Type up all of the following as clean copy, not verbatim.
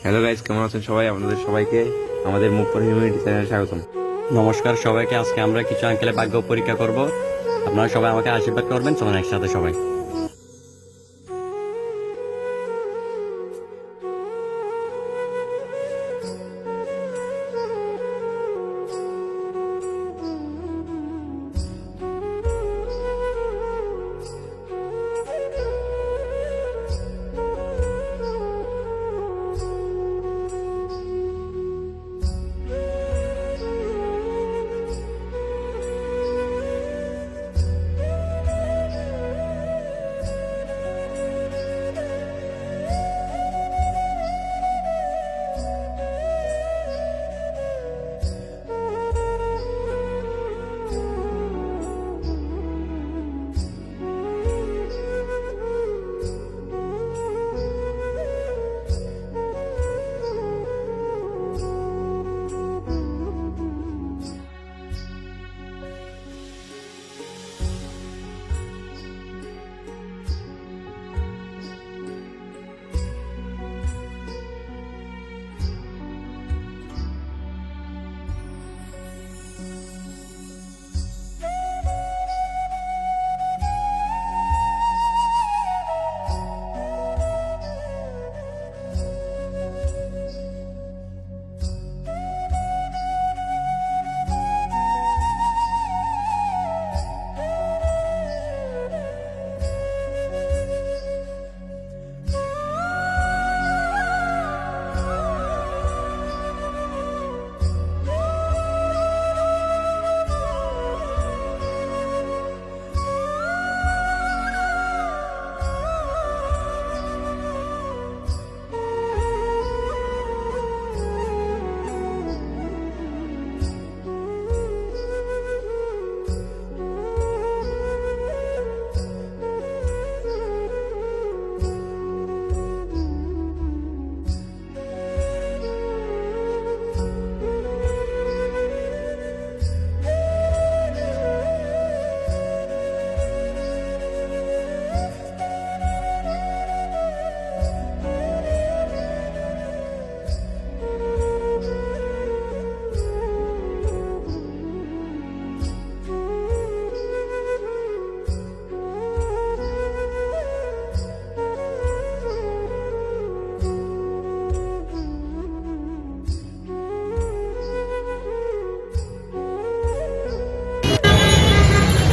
Hello guys, কেমন আছেন সবাই? আপনাদের সবাইকে আমাদের মুভ ফর হিউম্যানিটি চ্যানেলে স্বাগতম। নমস্কার সবাইকে। আজকে আমরা কিছু আঙ্কেলের ভাগ্য পরীক্ষা করব। আপনারা সবাই আমাকে আশীর্বাদ করবেন। চলুন একসাথে সবাই।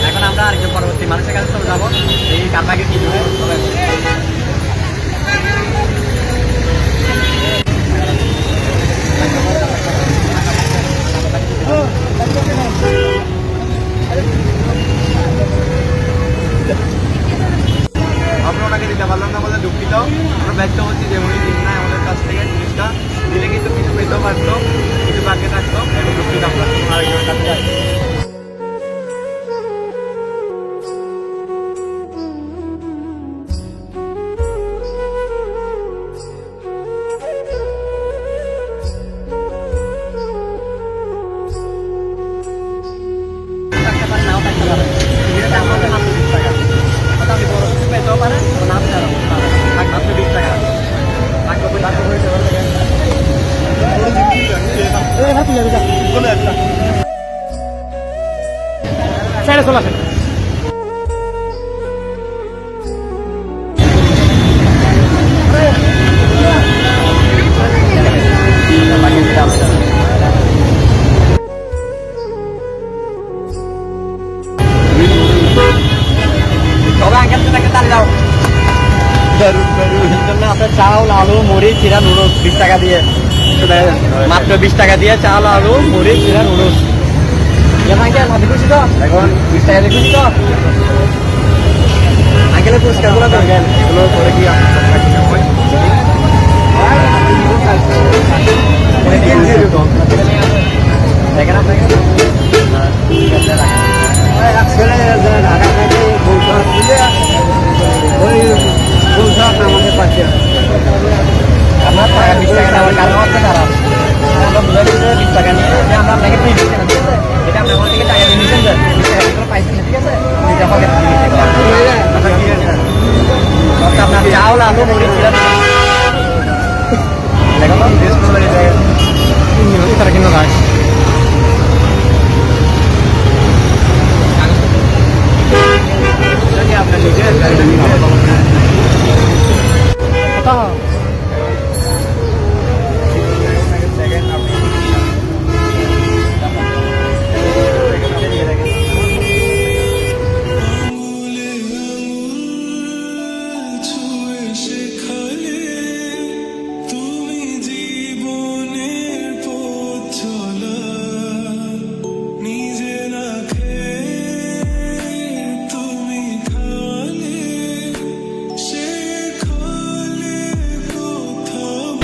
এখন আমরা আরেকজন পরবর্তী মানুষের কাছে চলে যাবো। এই কাপাকে কি আমরা ওনাকে দিতে পারলাম না বলে দুঃখিত। আমরা ব্যস্ত হচ্ছি যে উনি দিন না আমাদের কাছ থেকে জিনিসটা দিলে কিন্তু কিছু পেতেও পারতো, কিছু বাকি থাকতো। এবং দুঃখিত আমরা আরেকজনের কাছে যাই। থাকতে পারে, নাও থাকতে পারে। এটা আমাদের মাত্র 20 টাকা। এখন আপনি বড় কিছু পেতেও পারেন, নাও পেতে পারেন। মাত্র 20 টাকা। ছেড়ে চলে আসেন। সবাই আঙ্কেল থেকে তাড়ি দাও। আপনার চাল, আলু, মরিচ, চিরা, নুডলস 20 টাকা দিয়ে, মাত্র 20 টাকা দিয়ে চাল, আলু, মরিচ, চিরা, নুডলস। আঙ্কেল আপনি খুশি তো? এখন 20 টাকা দিয়ে খুশি তো? আঙ্কেলের পুরস্কারগুলো দেখেন, এগুলো করে কি দেখেন আপনাকে ঢাকা থেকে আপনার টাকা 20 টাকা দেওয়ার কারণ হচ্ছে খারাপ। আমরা বুঝে দিচ্ছি 20 টাকা নিয়ে যে আমরা আপনাকে ফ্রি দিচ্ছি না, ঠিক আছে? এটা আপনি আমার থেকে টাকা দিয়ে নিচ্ছেন, 20 টাকা দিয়ে পাইছেন, ঠিক আছে? নিজে পকেট থেকে আপনার চাউল, আলু, মরিচ, তারা কিন্তু রাখ আপনার নিজের কথা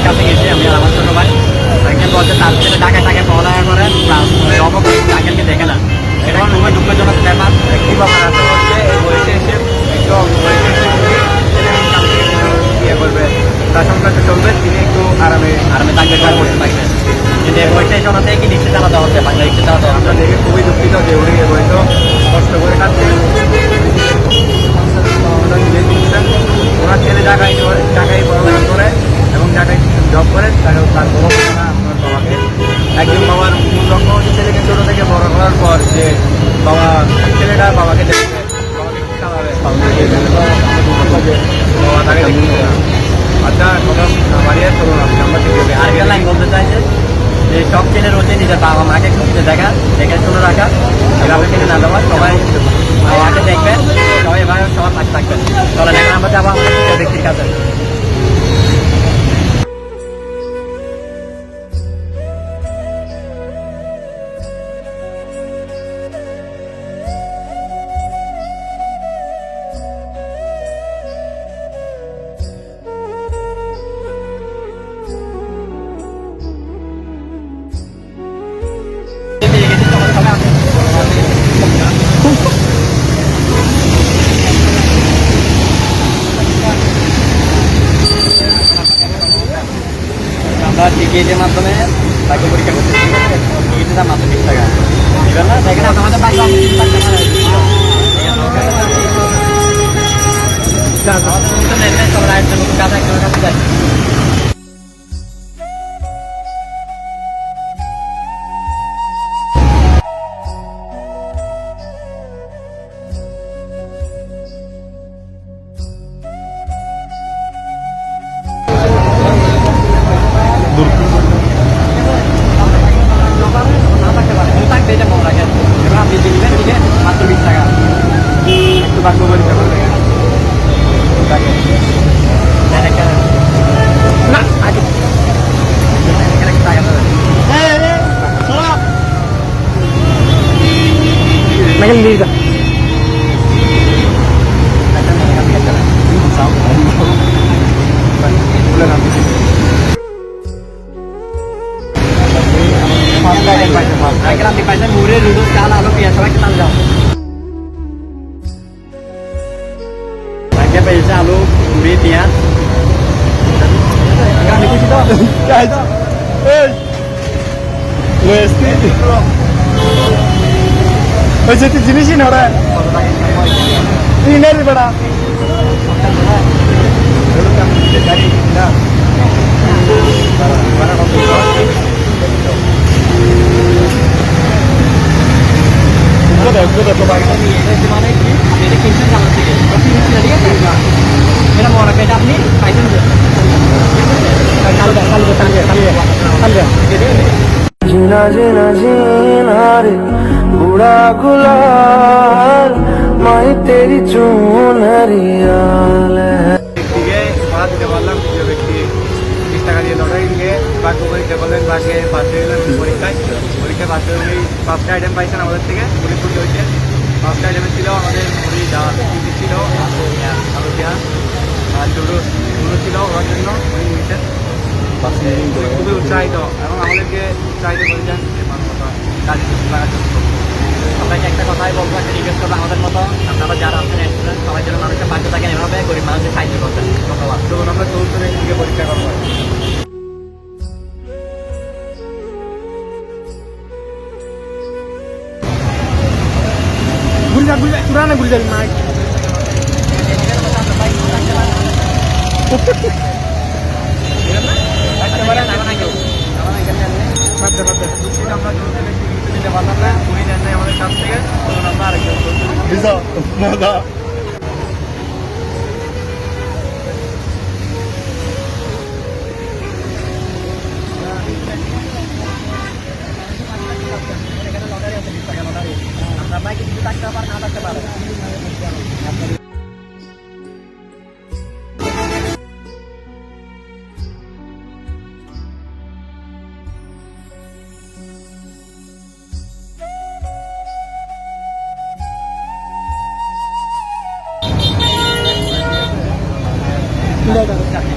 কাছে গেছি আমি আর আমার ছোট ভাই সাইকেল বলতে তার ছেলে ঢাকায় টাকা পড়ালেখা করে সাইকেলকে দেখে না এটা খুবই দুঃখজনক ব্যাপার কি ব্যাপার আছে বলতে এই বয়সে এসে একটু বয়সে এসে ইয়ে করবে তার সংক্রান্ত চলবে তিনি একটু আরামে আরামে থাকবে কাজ করতে থাকবে কিন্তু এই বয়সে এসে ওনাদের কি রিক্সা চালাতে হচ্ছে বাংলা রিক্সা চালাতে হচ্ছে আমরা দেখে খুবই দুঃখিত যে উনি এই বয়সে কষ্ট করে খাচ্ছেন নিজে কিনছেন ওনার ছেলে ঢাকায় পড়ালেখা করে এবং ঢাকায় জব করে তার বড় কথা না আপনার বাবাকে একজন বাবার মূল লক্ষ্য হচ্ছে ছেলেকে ছোটো থেকে বড় করার পর যে ছেলেটা বাবাকে দেখবে বাবাকে চালাবে বাবা তাকে দেখতে না আচ্ছা কথা বাড়িয়ে চলুন আমরা ঠিক আছে আরেকটা লাইন বলতে চাইছে যে সব ছেলের হচ্ছে নিজের বাবা মাকে খুঁজতে দেখা দেখে শুনে রাখা এভাবে কিনে না দেওয়া সবাই বাবাকে দেখবেন সবাই এভাবে সবার পাশে থাকবেন চলেন এখন আমরা যাবো আমাদের তৃতীয় ব্যক্তির কাছে আমরা টিকিটের মাধ্যমে তাকে পরীক্ষা করতে টিকিটের দাম মাত্র 20 টাকা এবার না দেখেন আমাদের বাড়ি সবার আয়োজন নতুন কাজ একজনের কাছে যাই মাত্র 20 টাকা একটু বাক্য পরীক্ষা করবে না আগে মেঘেল লিখা আপনি পাইছেন মুড়ে নুডলস চাল আলু পেঁয়াজ সবাই খেতাম যাও আগে পেয়েছে আলু মুড়ি পেঁয়াজ আমি খুশি তো জিনিসই না ওরা বেড়া মানে কি আপনি এটা কিনছেন আমার থেকে ঠিক আছে এটা মনে পেটা আপনি পাইছেন জিনা জিনা জিনারে বুড়া গুলাল মাই তেরি চুনরিয়াল ব্যক্তিকে ভাড়া দিতে পারলাম তৃতীয় ব্যক্তি 20 টাকা দিয়ে লটারি দিয়ে বাক্য পরীক্ষা করলেন বাকে পাশে গেলেন পরীক্ষায় পাশে হলেই 5টা আইটেম পাইছেন আমাদের থেকে উনি খুশি হয়েছে 5টা আইটেমে ছিল আমাদের মুড়ি ডাল চিনি ছিল আলু পেঁয়াজ আর দুটো ছিল ওর জন্য উনি নিয়েছেন খুবই উৎসাহিত এবং আমাদেরকে উৎসাহিত করেছেন যে কাজে লাগার জন্য আপনাকে একটা কথাই বলবো একটা রিকোয়েস্ট করবো আমাদের মতো আপনারা যারা আছেন স্টুডেন্ট সবাই যেন মানুষের পাশে থাকেন এভাবে গরিব মানুষের সাহায্য করতেন ধন্যবাদ তখন আমরা চতুর্থ দিকে পরীক্ষা করবো পুরানো ঘুরে যাবি মাইক বাদ দে মজা। আপনার বাইকে কিছু থাকতে পারে না থাকতে পারে।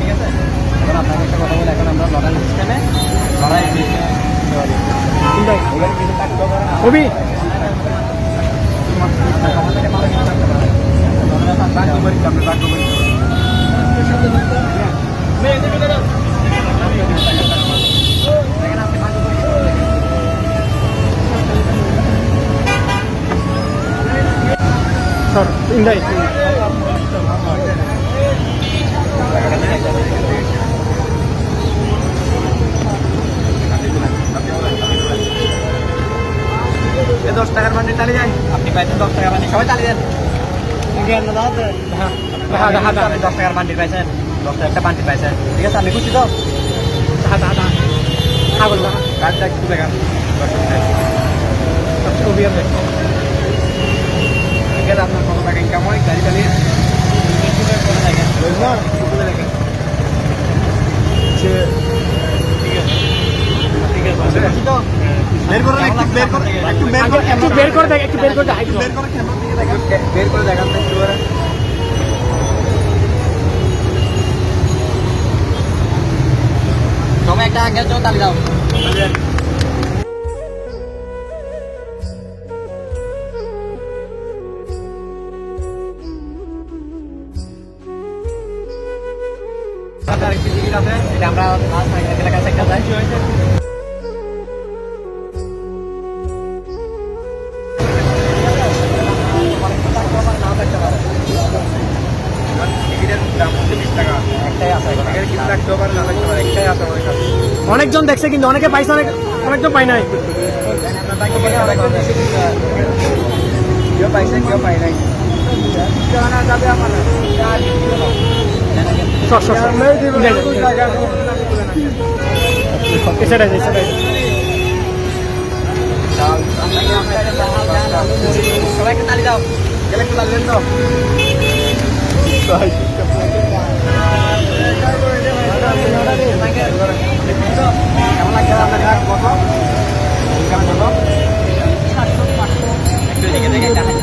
ঠিক আছে, এখন আপনাকে একটা কথা বলে, এখন আমরা লড়াই সিস্টেমে লড়াই কবি স্যার ইন্দাই এ 10 টাকার বান্ডিল চালিয়ে যায়। আপনি পাইছেন 10 টাকা বান্ডিল, সবাই চালিয়ে দেন। আপনি 10 টাকার বান্ডিল পাইছেন, 10 টাকা একটা বান্ডিল পাইছেন, ঠিক আছে, আপনি খুশি তো? গাড়িটা একটু দেখান। কবি আছে গেলে আপনার কত টাকা ইনকাম হয় গাড়ি চালিয়ে? খুশি তো? বের করে একটু বের করে একটু বের করে একটু বের করে দেখ, একটু বের করে দেখ। বের করে ক্যামেরা দিকে দেখান, বের করে দেখান তো একটু করে। সবাই একটা আগের জন্য তালি দাও। আরেকটি টিকিট আছে, এটা আমরা লাস্ট এলাকার একটা যাই। টিকিটের দাম হচ্ছে 20 টাকা। একটাই আছে এখন। এখানে কিছু লাগতেও পারে না লাগতে পারে, একটাই আছে আমাদের কাছে। অনেকজন দেখছে কিন্তু অনেকে পাইছে, অনেকজন পাই নাই। কেউ পাইছে কেউ পাই নাই। যাবে আমার সর সর সর সেটাই সেটাই সবাইকে তালি দাও। গেলে একটু লাগলেন তো কেমন লাগছে আপনার কত ইনকাম কত? একটু এদিকে দেখে দেখাই।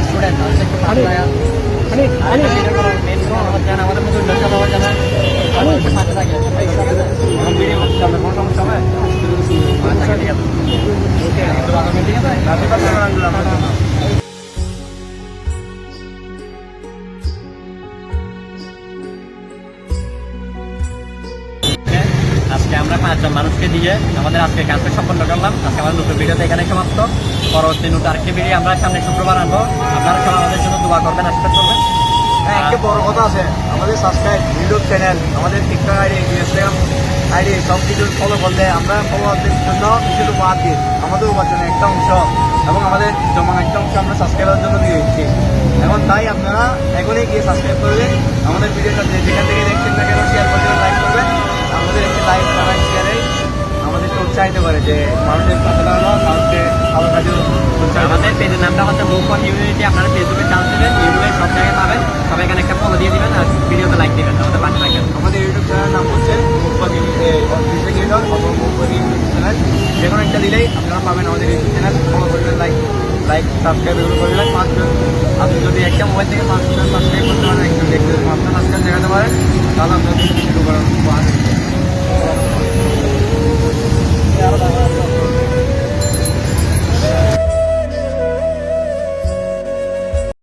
স্টুডেন্ট একটু 5 টাকা। আমাদের মতো ইন্ডাস্ট্রি পাওয়া যাবে, সাথে থাকে এখন ভিডিও করতে হবে, কোনো সমস্যা হবে? আচ্ছা ঠিক আছে, একটু ভালো করে, ঠিক আছে। রাতে কথা বললাম আমার জন্য। আজকে আমরা 5 জন মানুষকে দিয়ে আমাদের আজকে কাজটা সম্পন্ন করলাম। আজকে আমাদের নতুন ভিডিওতে এখানে সমাপ্ত। পরবর্তী নতুন আরেকটি ভিডিও আমরা সামনে শুক্রবার আনবো। আপনারা সবাই আমাদের জন্য দোয়া করবেন, আশীর্বাদ করবেন। হ্যাঁ, একটা বড় কথা আছে, আমাদের সাবস্ক্রাইব ইউটিউব চ্যানেল, আমাদের টিকটক আইডি, ইনস্টাগ্রাম আইডি সব কিছু ফলো করলে আমরা ফলোয়ারদের জন্য কিছু বাদ দিই, আমাদের উপার্জনে একটা অংশ এবং আমাদের জমা একটা অংশ আমরা সাবস্ক্রাইবের জন্য দিয়ে দিচ্ছি। এখন তাই আপনারা এখনই গিয়ে সাবস্ক্রাইব করবেন, আমাদের ভিডিওটা যেখান থেকে দেখছেন না কেন শেয়ার করবেন, লাইক করবেন। আমাদের একটি লাইক কমেন্ট শেয়ারে আমাদেরকে উৎসাহিত করে যে মানুষের পাশে দাঁড়ানো, মানুষকে ভালো কাজে উৎসাহিত। আমাদের পেজের নামটা হচ্ছে মুভ অন ইউনিটি। আপনারা ফেসবুকে চান্স দেবেন, ইউটিউবে সব জায়গায় পাবেন। সবাই এখানে একটা ফলো দিয়ে দিবেন আর ভিডিওতে লাইক দিবেন, আমাদের পাশে থাকবেন। আমাদের ইউটিউব চ্যানেল নাম হচ্ছে মুখপাতি চ্যানেল। যে কোনো একটা দিলেই আপনারা পাবেন আমাদের ইউটিউব চ্যানেল। ফলো করবেন, লাইক সাবস্ক্রাইব এগুলো করবেন। 5 জন, আপনি যদি একটা মোবাইল থেকে 5 জন সাবস্ক্রাইব করতে পারেন, একজন দেখতে আপনার সাবস্ক্রাইব দেখাতে পারেন, তাহলে আপনার শুরু করার